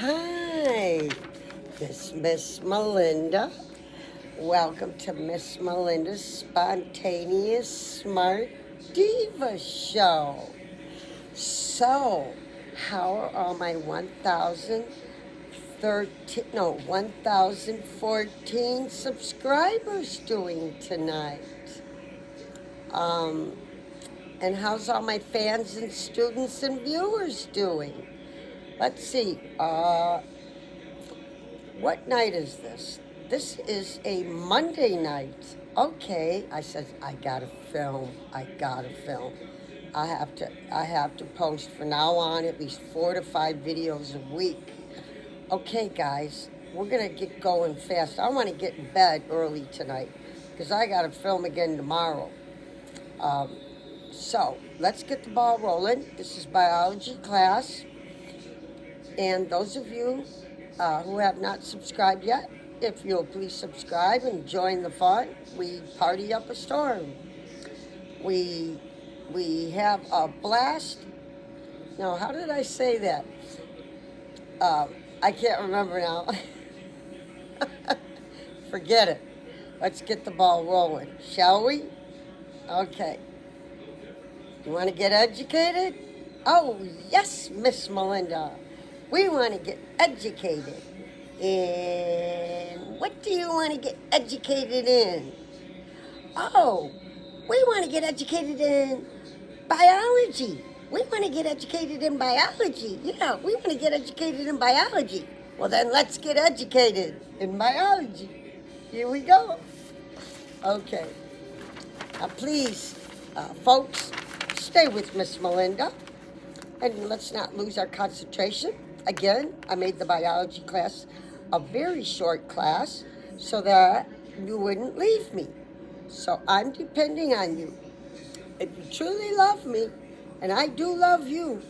Hi, this is Miss Melinda. Welcome to Miss Melinda's Spontaneous Smart Diva Show. So, how are all my 1,014 subscribers doing tonight? And how's all my fans and students and viewers doing? Let's see. What night is this? This is a Monday night. Okay, I said I gotta film. I have to post from now on at least 4 to 5 videos a week. Okay, guys, we're gonna get going fast. I want to get in bed early tonight because I gotta film again tomorrow. So let's get the ball rolling. This is biology class. And those of you who have not subscribed yet, if you'll please subscribe and join the fun. We party up a storm. We have a blast. No, how did I say that? I can't remember now. Forget it. Let's get the ball rolling, shall we? Okay. You want to get educated? Oh, yes, Miss Melinda. We want to get educated. And what do you want to get educated in? Oh, we want to get educated in biology. We want to get educated in biology. Yeah, we want to get educated in biology. Well, then let's get educated in biology. Here we go. Okay. Now, please, folks, stay with Miss Melinda. And let's not lose our concentration. Again, I made the biology class a very short class so that you wouldn't leave me. So I'm depending on you. If you truly love me, and I do love you,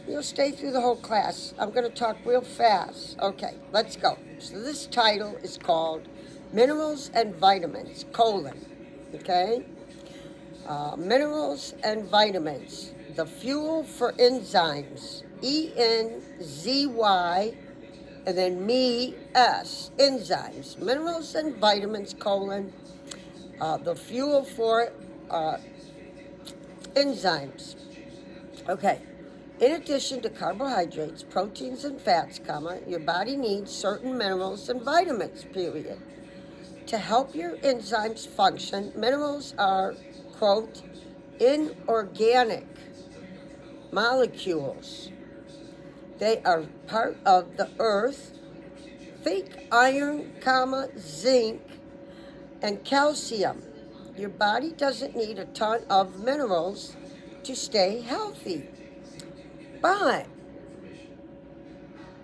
you'll stay through the whole class. I'm going to talk real fast. Okay, let's go. So this title is called Minerals and Vitamins, okay? Minerals and vitamins, the fuel for enzymes, ENZY, and then me-S, enzymes, minerals and vitamins, the fuel for enzymes. Okay. In addition to carbohydrates, proteins, and fats, your body needs certain minerals and vitamins, period. To help your enzymes function, minerals are, quote, inorganic molecules. They are part of the earth. Think iron, zinc, and calcium. Your body doesn't need a ton of minerals to stay healthy, but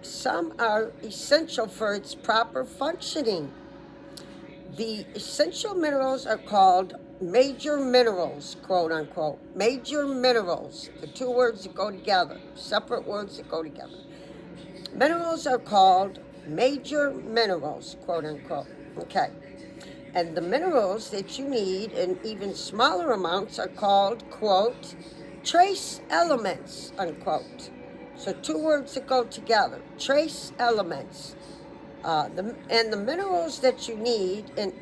some are essential for its proper functioning. The essential minerals are called major minerals, quote unquote. Major minerals, the two words that go together, separate words that go together. Minerals are called major minerals, quote unquote. Okay. And the minerals that you need in even smaller amounts are called, quote, trace elements, unquote. So two words that go together, trace elements. And the minerals that you need in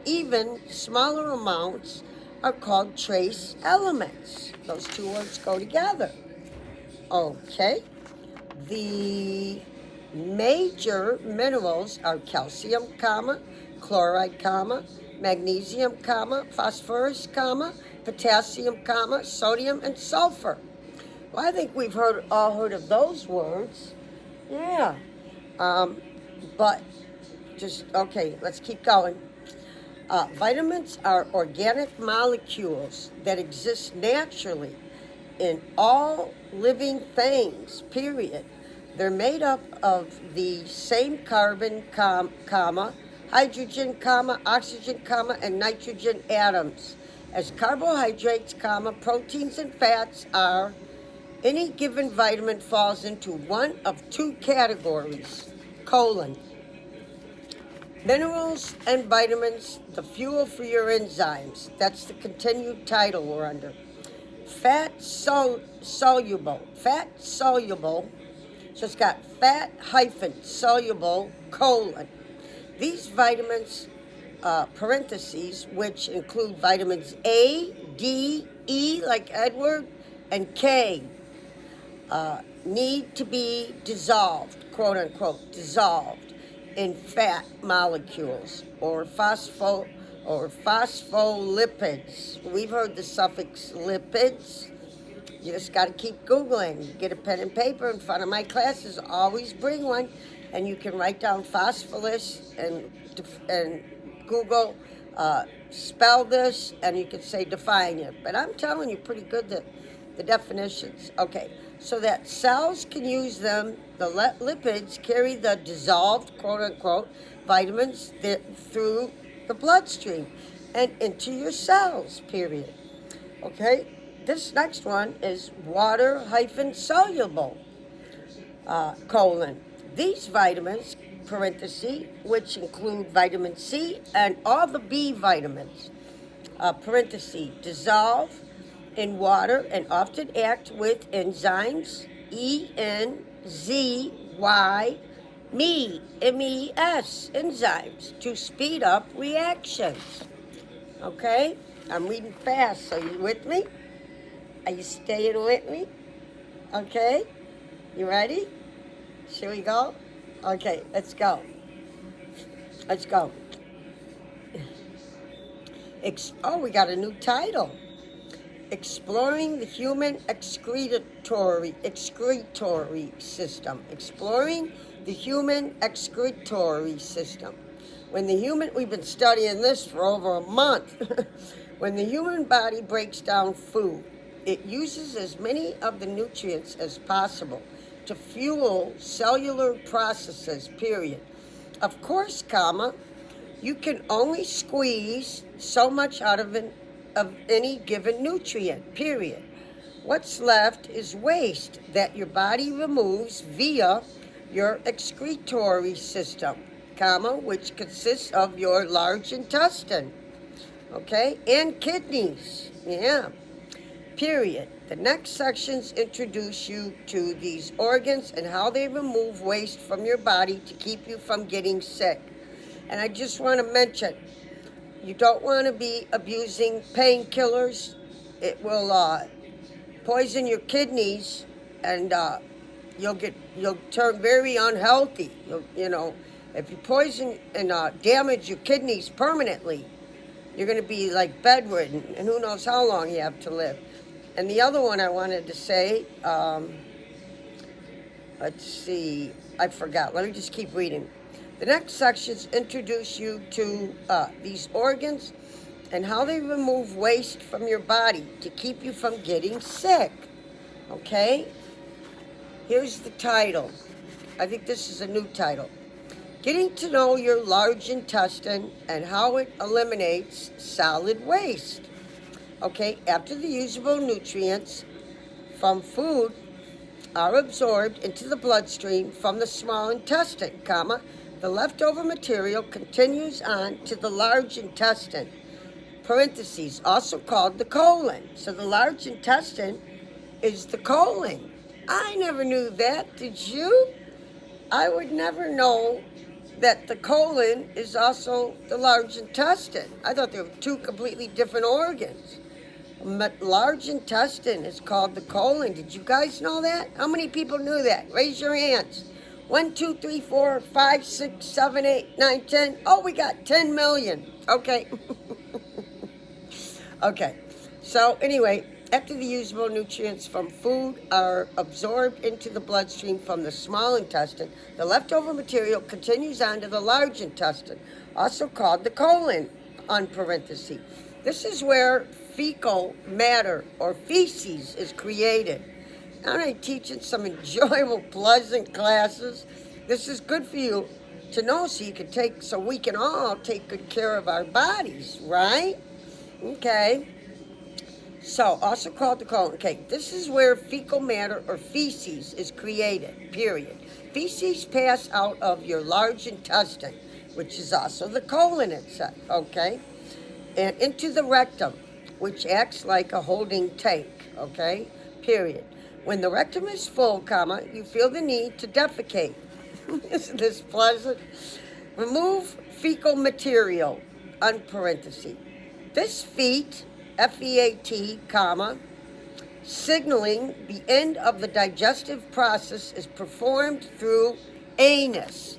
even smaller amounts are called trace elements. Those two words go together. Okay. The major minerals are calcium, chloride, magnesium, phosphorus, potassium, sodium, and sulfur. Well, I think we've all heard of those words. Yeah. But just, okay, let's keep going. Vitamins are organic molecules that exist naturally in all living things, period. They're made up of the same carbon, hydrogen, oxygen, and nitrogen atoms as carbohydrates, proteins, and fats are. Any given vitamin falls into one of two categories, minerals and vitamins, the fuel for your enzymes. That's the continued title we're under. Fat soluble So it's got fat-soluble colon. These vitamins, parentheses, which include vitamins A, D, E, like Edward, and K, need to be dissolved, quote unquote, dissolved in fat molecules or phospholipids. We've heard the suffix lipids. You just got to keep Googling. Get a pen and paper in front of my classes. Always bring one, and you can write down phosphorus and Google spell this, and you can say define it. But I'm telling you, pretty good the definitions. Okay, so that cells can use them. The lipids carry the dissolved, quote unquote, vitamins through the bloodstream and into your cells. Period. Okay. This next one is water-soluble colon. These vitamins, parenthesis, which include vitamin C and all the B vitamins, parenthesis, dissolve in water and often act with enzymes MES, enzymes, to speed up reactions. Okay? I'm reading fast, so you with me? Are you staying with me? Okay. You ready? Shall we go? Okay, let's go. Let's go. We got a new title. Exploring the human excretory system. Exploring the human excretory system. We've been studying this for over a month. When the human body breaks down food, it uses as many of the nutrients as possible to fuel cellular processes, period. Of course, you can only squeeze so much out of any given nutrient, period. What's left is waste that your body removes via your excretory system, which consists of your large intestine, okay, and kidneys, period. The next sections introduce you to these organs and how they remove waste from your body to keep you from getting sick. And I just want to mention, you don't want to be abusing painkillers. It will poison your kidneys, and you'll turn very unhealthy. If you poison and damage your kidneys permanently, you're going to be like bedridden, and who knows how long you have to live. And the other one I wanted to say, let's see, I forgot. Let me just keep reading. The next sections introduce you to these organs and how they remove waste from your body to keep you from getting sick. Okay? Here's the title. I think this is a new title. Getting to know your large intestine and how it eliminates solid waste. Okay, after the usable nutrients from food are absorbed into the bloodstream from the small intestine, the leftover material continues on to the large intestine, parentheses, also called the colon. So the large intestine is the colon. I never knew that, did you? I would never know that the colon is also the large intestine. I thought they were two completely different organs. Large intestine is called the colon. Did you guys know that? How many people knew that? Raise your hands. 1, 2, 3, 4, 5, 6, 7, 8, 9, 10. Oh, we got 10 million. Okay. Okay. So anyway, after the usable nutrients from food are absorbed into the bloodstream from the small intestine, the leftover material continues on to the large intestine, also called the colon, on parentheses. This is where fecal matter or feces is created. Aren't I teaching some enjoyable, pleasant classes? This is good for you to know so we can all take good care of our bodies, right? Okay. So, also called the colon. Okay, this is where fecal matter or feces is created, period. Feces pass out of your large intestine, which is also the colon itself, okay? And into the rectum, which acts like a holding tank, okay? Period. When the rectum is full, comma, you feel the need to defecate. Isn't this pleasant? Remove fecal material, unparenthesis. This feat, F-E-A-T, comma, signaling the end of the digestive process is performed through anus.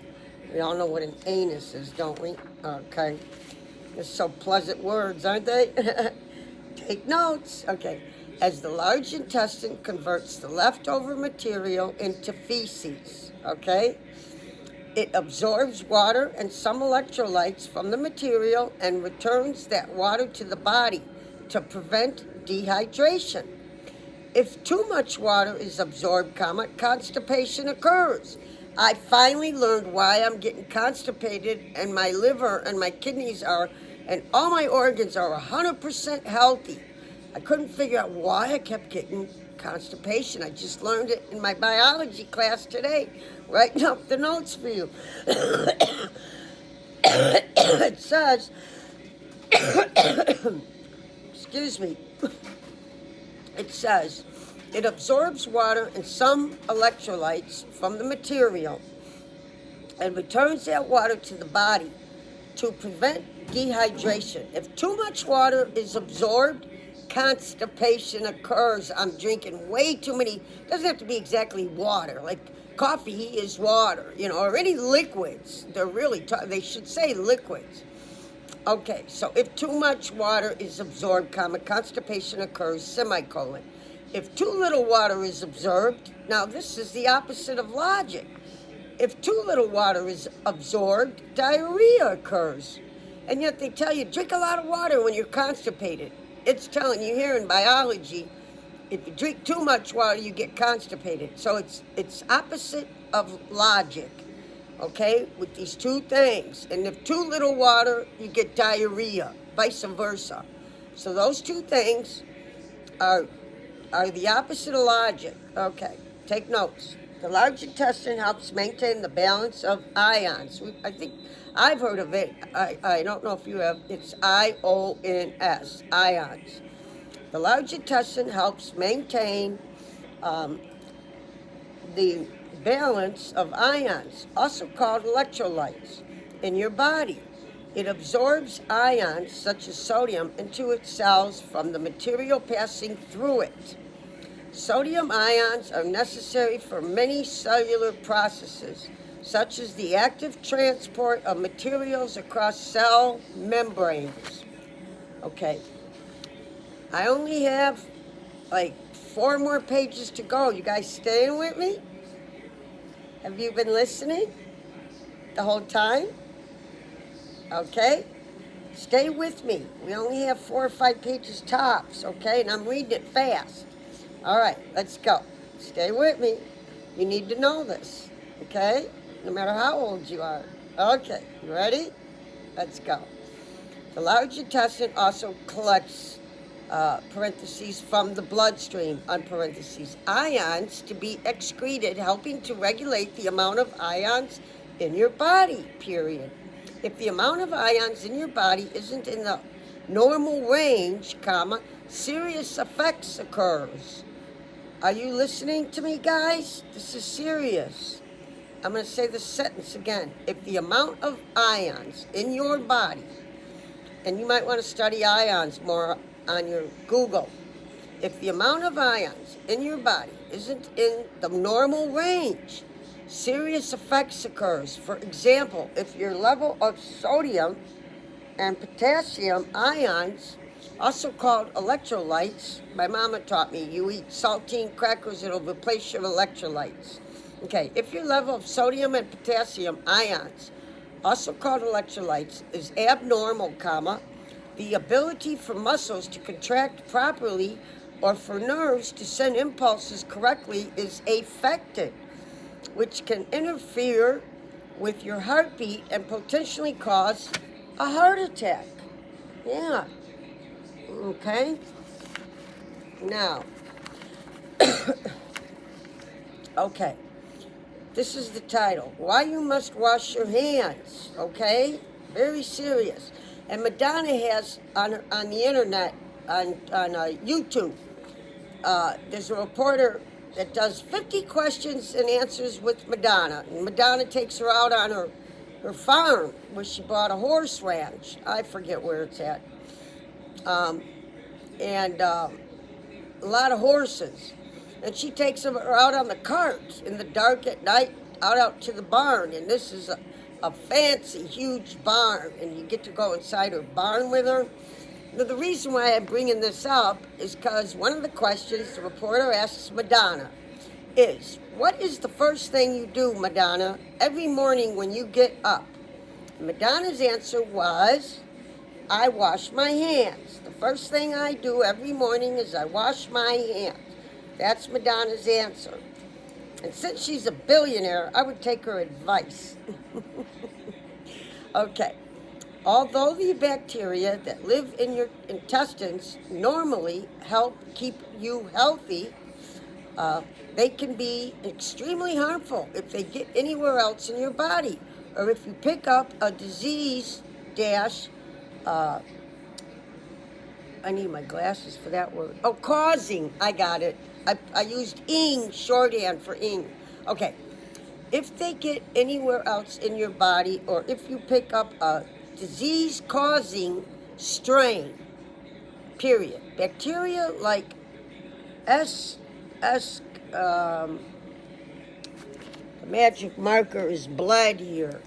We all know what an anus is, don't we? Okay. They're so pleasant words, aren't they? Take notes. Okay. As the large intestine converts the leftover material into feces. Okay. It absorbs water and some electrolytes from the material and returns that water to the body to prevent dehydration. If too much water is absorbed, comma, constipation occurs. I finally learned why I'm getting constipated, and my liver and my kidneys are, and all my organs are 100% healthy. I couldn't figure out why I kept getting constipation. I just learned it in my biology class today, writing up the notes for you. It says, excuse me, it says, it absorbs water and some electrolytes from the material and returns that water to the body to prevent dehydration. If too much water is absorbed, constipation occurs. I'm drinking way too many, doesn't have to be exactly water, like coffee is water, or any liquids. They're really, they should say liquids. Okay, so if too much water is absorbed, comma, constipation occurs, semicolon. If too little water is absorbed, now this is the opposite of logic. If too little water is absorbed, diarrhea occurs. And yet they tell you, drink a lot of water when you're constipated. It's telling you here in biology, if you drink too much water, you get constipated. So it's opposite of logic, okay, with these two things. And if too little water, you get diarrhea, vice versa. So those two things are the opposite of logic. Okay, take notes. The large intestine helps maintain the balance of ions. I think I've heard of it. I don't know if you have. It's IONS, ions. The large intestine helps maintain the balance of ions, also called electrolytes, in your body. It absorbs ions such as sodium into its cells from the material passing through it. Sodium ions are necessary for many cellular processes, such as the active transport of materials across cell membranes. Okay, I only have like 4 more pages to go. You guys staying with me? Have you been listening the whole time? Okay, stay with me. We only have 4 or 5 pages tops, okay? And I'm reading it fast. All right, let's go. Stay with me. You need to know this, okay? No matter how old you are. Okay, you ready? Let's go. The large intestine also collects, parentheses, from the bloodstream, unparentheses, ions to be excreted, helping to regulate the amount of ions in your body, period. If the amount of ions in your body isn't in the normal range, comma, serious effects occurs. Are you listening to me, guys? This is serious. I'm going to say the sentence again. If the amount of ions in your body, and you might want to study ions more on your Google. If the amount of ions in your body isn't in the normal range, serious effects occurs. For example, if your level of sodium and potassium ions, also called electrolytes, my mama taught me, you eat saltine crackers, it'll replace your electrolytes. Okay, if your level of sodium and potassium ions, also called electrolytes, is abnormal, comma, the ability for muscles to contract properly or for nerves to send impulses correctly is affected, which can interfere with your heartbeat and potentially cause a heart attack. Yeah. Okay. Now, okay. This is the title. Why you must wash your hands. Okay? Very serious. And Madonna has on the internet, on YouTube, there's a reporter that does 50 questions and answers with Madonna. And Madonna takes her out on her farm where she bought a horse ranch. I forget where it's at. And a lot of horses. And she takes them out on the cart in the dark at night, out to the barn. And this is a fancy, huge barn. And you get to go inside her barn with her. Now, the reason why I'm bringing this up is because one of the questions the reporter asks Madonna is, what is the first thing you do, Madonna, every morning when you get up? Madonna's answer was, I wash my hands. The first thing I do every morning is I wash my hands. That's Madonna's answer. And since she's a billionaire, I would take her advice. Okay. Although the bacteria that live in your intestines normally help keep you healthy, they can be extremely harmful if they get anywhere else in your body, or if you pick up a disease I need my glasses for that word. Oh, causing. I got it. I used ing, shorthand for ing. Okay. If they get anywhere else in your body, or if you pick up a disease-causing strain, period. Bacteria like the magic marker is blood here.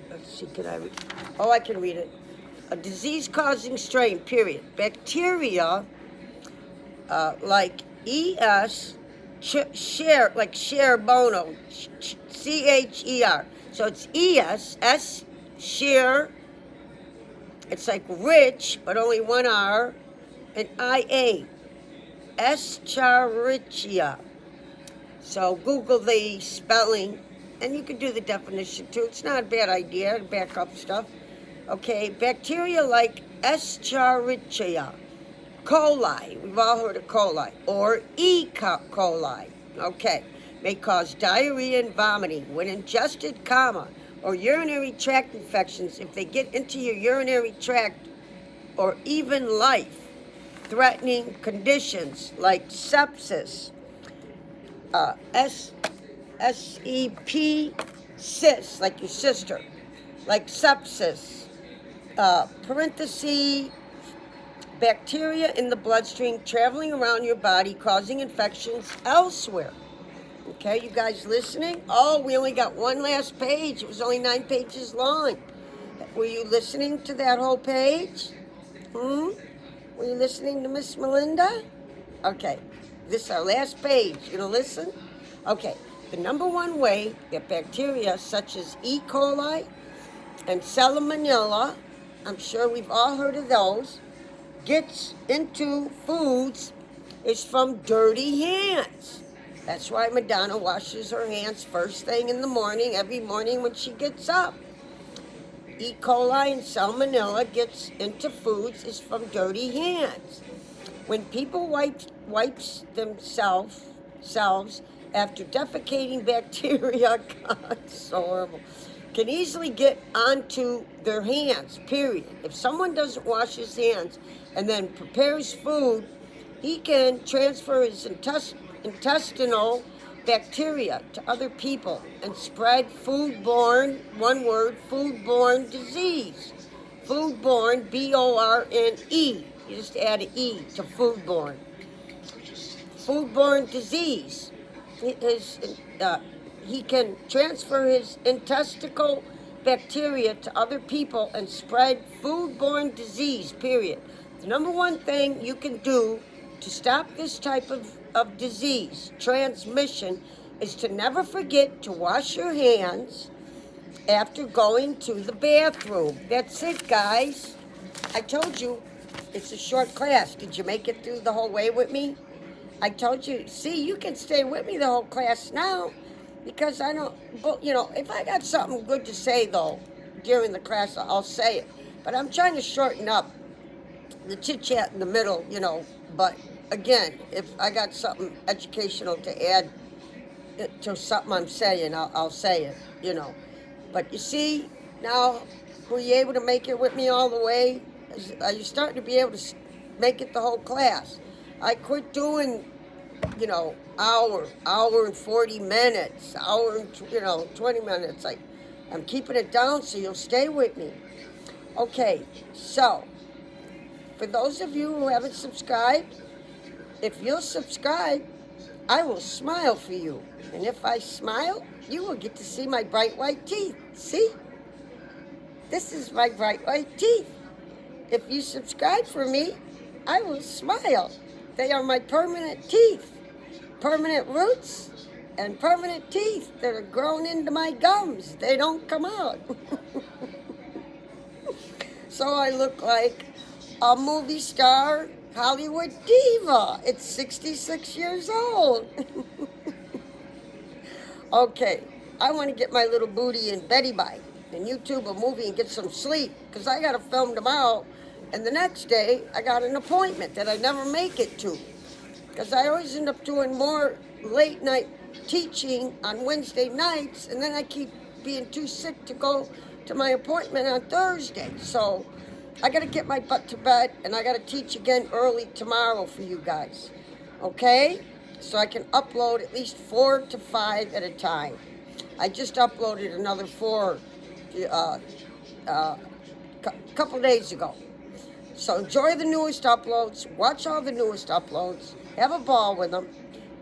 Let's see, can I read? Oh, I can read it. A disease-causing strain, period. Bacteria like share, like share bono, CHER. So it's ES, share. It's like rich, but only one R. And IA, Escherichia. So Google the spelling, and you can do the definition too. It's not a bad idea to back up stuff. Okay, bacteria like Escherichia coli, we've all heard of coli, or E. coli, okay, may cause diarrhea and vomiting when ingested, or urinary tract infections if they get into your urinary tract, or even life-threatening conditions like sepsis, SEP, cis, like your sister, like sepsis, parenthesis, bacteria in the bloodstream traveling around your body causing infections elsewhere. Okay, you guys listening? Oh, we only got one last page. It was only 9 pages long. Were you listening to that whole page? Were you listening to Miss Melinda? Okay, this is our last page. You gonna listen? Okay, the number one way that bacteria such as E. coli and Salmonella, I'm sure we've all heard of those, gets into foods is from dirty hands. That's why Madonna washes her hands first thing in the morning, every morning when she gets up. E. coli and Salmonella gets into foods is from dirty hands. When people wipes themselves after defecating, bacteria, God, so horrible, can easily get onto their hands, period. If someone doesn't wash his hands and then prepares food, he can transfer his intestinal bacteria to other people and spread foodborne, one word, foodborne disease. Foodborne, B-O-R-N-E. You just add an E to foodborne. Foodborne disease. He can transfer his intestinal bacteria to other people and spread foodborne disease, period. The number one thing you can do to stop this type of disease transmission is to never forget to wash your hands after going to the bathroom. That's it, guys. I told you it's a short class. Did you make it through the whole way with me? I told you, see, you can stay with me the whole class now. Because I don't, if I got something good to say, though, during the class, I'll say it. But I'm trying to shorten up the chit-chat in the middle, But, again, if I got something educational to add to something I'm saying, I'll say it, But you see, now, were you able to make it with me all the way? Are you starting to be able to make it the whole class? I quit doing hour and 40 minutes, hour and 20 minutes. I'm keeping it down so you'll stay with me. Okay, so for those of you who haven't subscribed, if you'll subscribe, I will smile for you. And if I smile, you will get to see my bright white teeth. See? This is my bright white teeth. If you subscribe for me, I will smile. They are my permanent teeth. Permanent roots and permanent teeth that are grown into my gums. They don't come out. So I look like a movie star Hollywood diva. It's 66 years old. Okay, I want to get my little booty in Betty by and YouTube a movie and get some sleep because I got to film tomorrow. And the next day, I got an appointment that I never make it to because I always end up doing more late night teaching on Wednesday nights, and then I keep being too sick to go to my appointment on Thursday. So I got to get my butt to bed, and I got to teach again early tomorrow for you guys, okay? So I can upload at least 4 to 5 at a time. I just uploaded another 4 couple days ago. So enjoy the newest uploads, watch all the newest uploads, have a ball with them,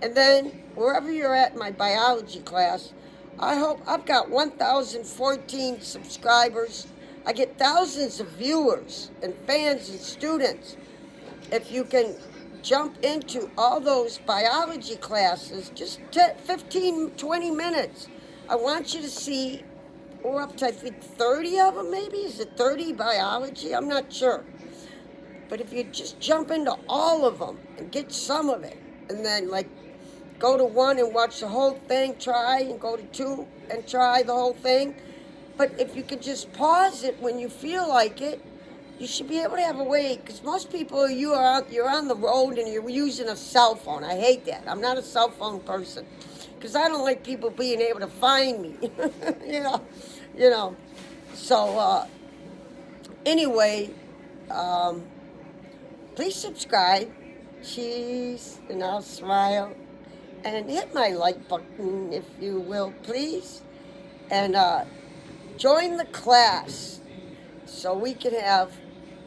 and then wherever you're at in my biology class, I hope I've got 1,014 subscribers. I get thousands of viewers and fans and students. If you can jump into all those biology classes, just 15, 20 minutes. I want you to see, we're up to I think 30 of them maybe. Is it 30 biology? I'm not sure. But if you just jump into all of them and get some of it, and then go to 1 and watch the whole thing, try, and go to 2 and try the whole thing. But if you could just pause it when you feel like it, you should be able to have a way, because most people, you're on the road and you're using a cell phone. I hate that. I'm not a cell phone person because I don't like people being able to find me, you know. So anyway, please subscribe, cheese, and I'll smile, and hit my like button if you will, please, and join the class so we can have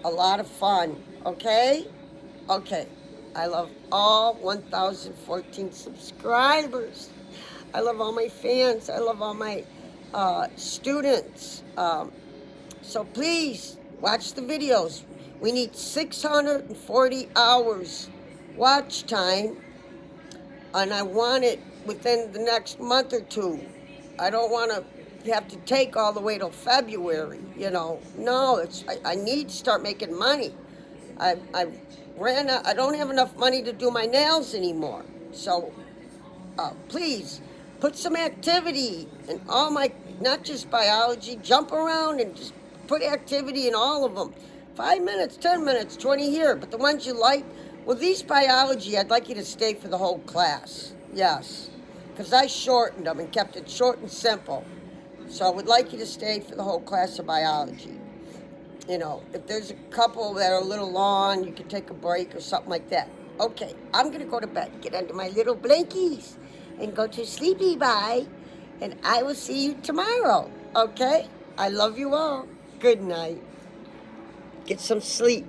a lot of fun, okay? Okay, I love all 1,014 subscribers. I love all my fans. I love all my students. So please watch the videos. We need 640 hours watch time, and I want it within the next month or 2. I don't want to have to take all the way till February, No, I need to start making money. I ran out. I don't have enough money to do my nails anymore. So please put some activity in all my, not just biology, jump around and just put activity in all of them. 5 minutes, 10 minutes, 20 here. But the ones you like, well, these biology, I'd like you to stay for the whole class. Yes, because I shortened them and kept it short and simple. So I would like you to stay for the whole class of biology. If there's a couple that are a little long, you can take a break or something like that. Okay, I'm going to go to bed, get under my little blankies, and go to sleepy bye. And I will see you tomorrow, okay? I love you all. Good night. Get some sleep.